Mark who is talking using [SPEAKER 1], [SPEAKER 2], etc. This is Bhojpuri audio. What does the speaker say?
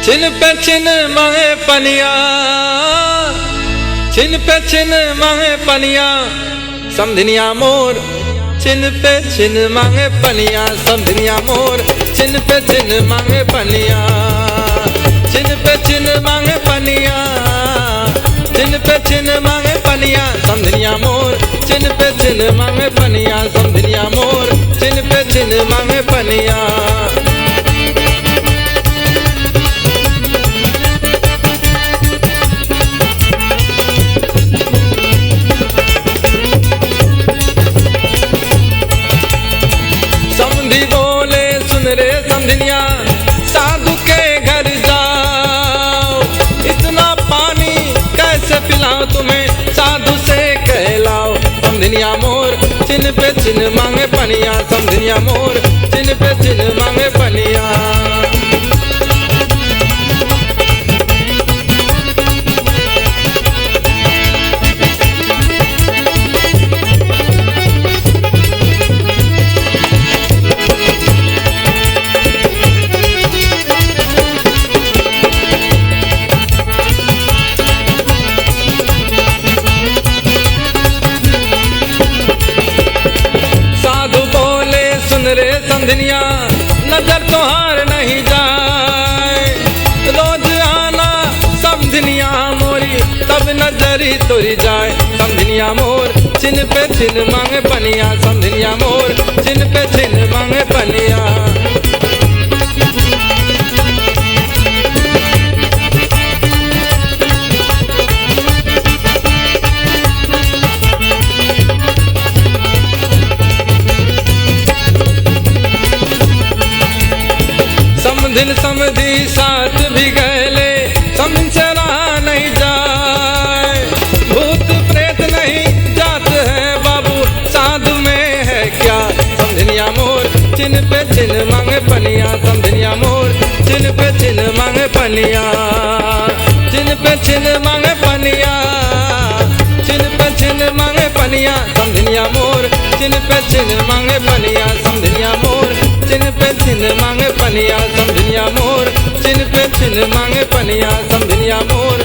[SPEAKER 1] छिन पे छिन मांगे पनिया, छिन पे छिन मांगे पनिया, समझनिया मोर छिन पे छिन मांगे पनिया, समझनिया मोर छिन पे छिन मांगे पनिया, छिन पे छिन मांगे पनिया, छिन पे छिन मांगे पनिया, समझनिया मोर छिन पे छिन मांगे पनिया, समझनिया मोर छिन पे छिन मांगे पनिया। समधी बोले सुन रे समझनिया, साधु के घर जाओ, इतना पानी कैसे पिलाओ तुम्हें, साधु से कहलाओ। समझनिया मोर छिन पे छिन मांगे पनिया, समझनिया मोर छिन पे छिन मांगे पनिया। रे समझनिया नजर तोहार नहीं जाए, रोज आना समझनिया मोरी, तब नजर ही तोरी जाए। समझनिया मोर छिन पे छिन मांगे पनिया, समझनिया मोर छिन पे छिन मांगे पनिया। समझिन समझी साथ भी गए, समझ से रहा नहीं जाए, भूत प्रेत नहीं जात है बाबू, साधु में है क्या। समझनिया मोर छिन पे छिन मांगे पनिया, समझनिया मोर छिन पे छिन मांगे पनिया, छिन पे छिन मांगे पनिया, छिन पे छिन मांगे पनिया, समझनिया मोर छिन पे छिन मांगे पनिया, समझनिया मोर छिन पे छिन मांगे पनिया, समझनिया मोर छिन पे छिन मांगे पनिया, समझनिया मोर